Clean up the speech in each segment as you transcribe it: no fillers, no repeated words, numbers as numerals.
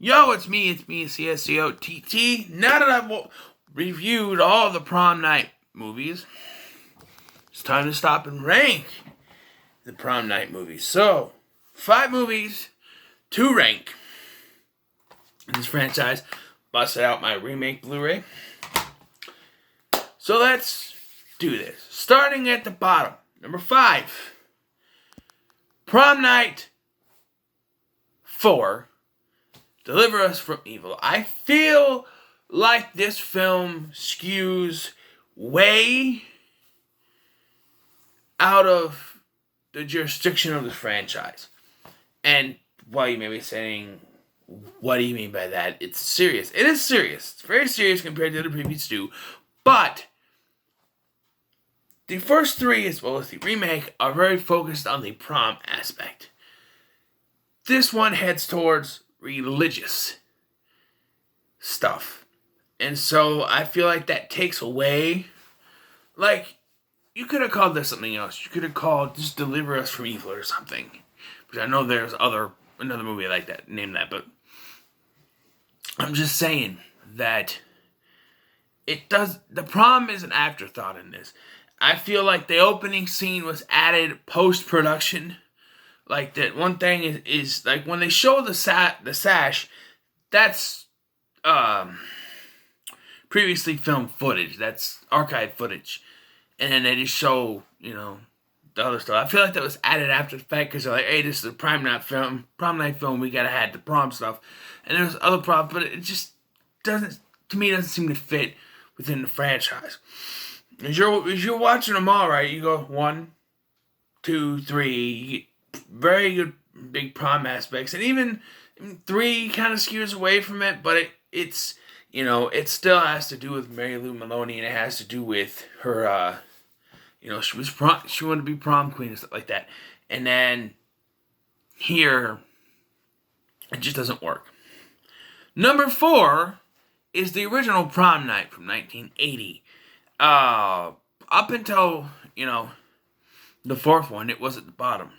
Yo, it's me, CSCOTT. Now that I've reviewed all the prom night movies, it's time to stop and rank the prom night movies. So, 5 movies to rank in this franchise. Busted out my remake Blu-ray. So let's do this. Starting at the bottom, number 5, Prom Night 4. Deliver Us from Evil. I feel like this film skews way out of the jurisdiction of the franchise. And while you may be saying, what do you mean by that? It's serious. It is serious. It's very serious compared to the previous two. But the first 3, as well as the remake, are very focused on the prom aspect. This one heads towards religious stuff. And so I feel like that takes away, like, you could have called this something else. You could have called just Deliver Us from Evil or something. Which I know there's another movie like that, named that, but I'm just saying that the prom is an afterthought in this. I feel like the opening scene was added post-production. Like, that one thing is like, when they show the sash, that's previously filmed footage. That's archived footage. And then they just show, the other stuff. I feel like that was added after the fact because they're like, hey, this is a prom night film, we gotta have the prom stuff. And there's other problems, but it just doesn't seem to fit within the franchise. As you're watching them all, right, you go 1, 2, 3, you get very good big prom aspects, and even 3 kind of skews away from it, but it's it still has to do with Mary Lou Maloney, and it has to do with her she wanted to be prom queen and stuff like that. And then here it just doesn't work. Number 4 is the original Prom Night from 1980. Up until the 4th one, it was at the bottom.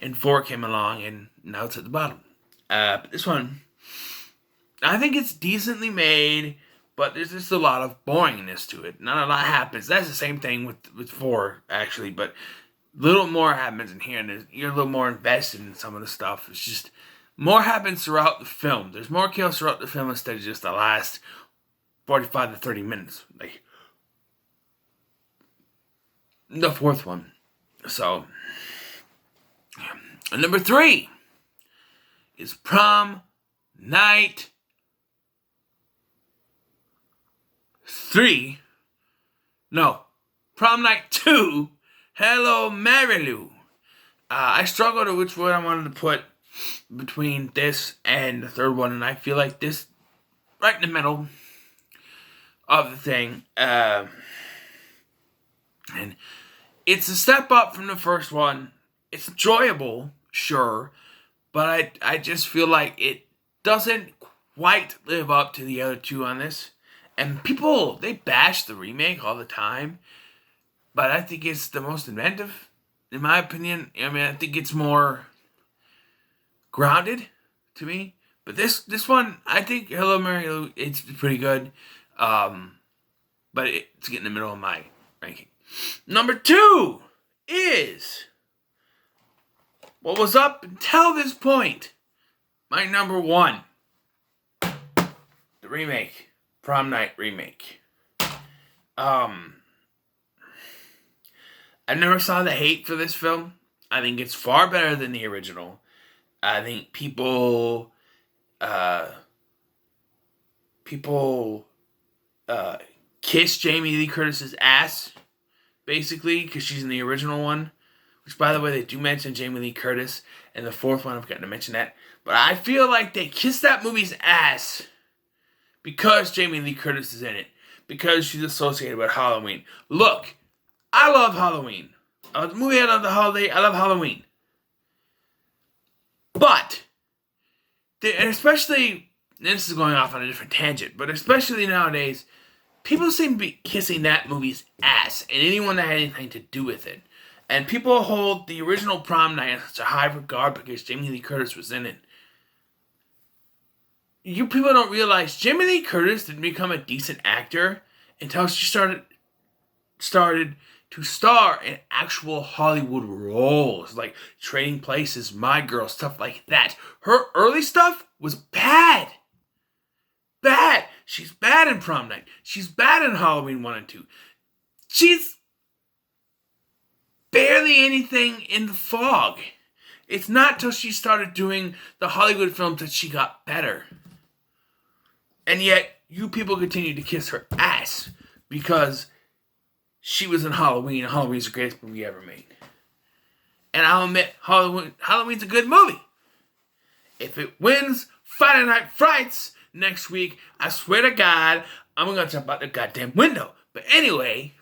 And 4 came along, and now it's at the bottom. But this one, I think it's decently made, but there's just a lot of boringness to it. Not a lot happens. That's the same thing with 4, actually, but a little more happens in here, and you're a little more invested in some of the stuff. It's just, more happens throughout the film. There's more kills throughout the film instead of just the last 45 to 30 minutes. Like the 4th one. So, and number 3 is Prom Night 3. No, Prom Night 2. Hello, Mary Lou. I struggled with which one I wanted to put between this and the 3rd one, and I feel like this right in the middle of the thing. And it's a step up from the first one. It's enjoyable, sure, but I just feel like it doesn't quite live up to the other 2 on this. And people, they bash the remake all the time, but I think it's the most inventive, in my opinion. I mean, I think it's more grounded to me. But this one, I think Hello Mary Lou, it's pretty good. But it's getting in the middle of my ranking. Number 2 is what was up until this point my number 1. The remake. Prom Night remake. I never saw the hate for this film. I think it's far better than the original. I think people kiss Jamie Lee Curtis's ass, basically, because she's in the original one. Which, by the way, they do mention Jamie Lee Curtis in the 4th one. I've forgotten to mention that. But I feel like they kissed that movie's ass because Jamie Lee Curtis is in it. Because she's associated with Halloween. Look, I love Halloween. The movie I love the holiday. I love Halloween. But, and especially, this is going off on a different tangent, but especially nowadays, people seem to be kissing that movie's ass and anyone that had anything to do with it. And people hold the original Prom Night in such a high regard because Jamie Lee Curtis was in it. you people don't realize Jamie Lee Curtis didn't become a decent actor until she started to star in actual Hollywood roles, like Trading Places, My Girl, stuff like that. Her early stuff was bad. Bad. She's bad in Prom Night. She's bad in Halloween 1 and 2. She's barely anything in The Fog. It's not till she started doing the Hollywood films that she got better. And yet, you people continue to kiss her ass because she was in Halloween, and Halloween's the greatest movie ever made. And I'll admit, Halloween's a good movie. If it wins Friday Night Frights next week, I swear to God, I'm going to jump out the goddamn window. But anyway,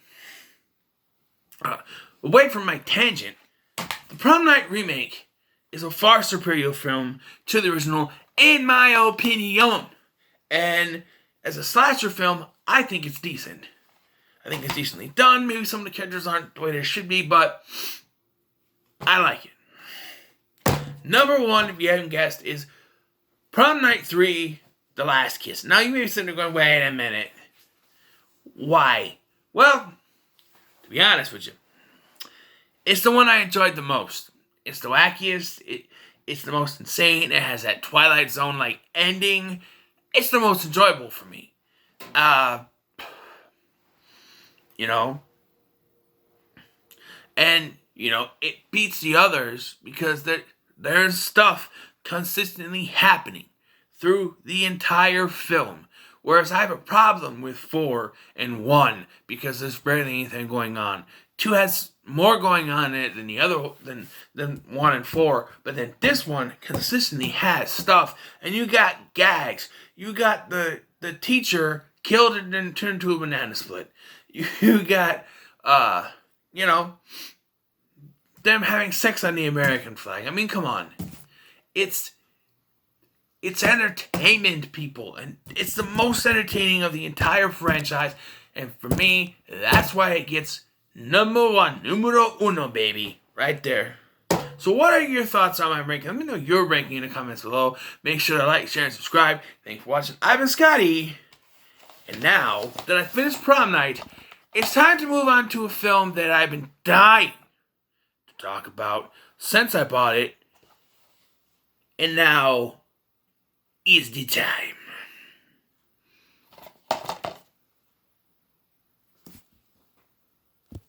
away from my tangent, the Prom Night remake is a far superior film to the original, in my opinion. And as a slasher film, I think it's decent. I think it's decently done. Maybe some of the characters aren't the way they should be, but I like it. Number 1, if you haven't guessed, is Prom Night 3, The Last Kiss. Now, you may be sitting there going, wait a minute. Why? Well, to be honest with you, it's the one I enjoyed the most. It's the wackiest. It's the most insane. It has that Twilight Zone-like ending. It's the most enjoyable for me. You know? And, you know, it beats the others because there's stuff consistently happening through the entire film. Whereas I have a problem with 4 and 1 because there's barely anything going on. 2 has more going on in it than the other than 1 and 4, but then this one consistently has stuff, and you got gags. You got the teacher killed and then turned into a banana split. You got you know, them having sex on the American flag. I mean, come on. It's entertainment, people, and it's the most entertaining of the entire franchise, and for me, that's why it gets numero uno, baby, right there. So what are your thoughts on my ranking? Let me know your ranking in the comments below. Make sure to like, share, and subscribe. Thanks for watching. I've been Scotty, and now that I finished Prom Night, it's time to move on to a film that I've been dying to talk about since I bought it, and now is the time.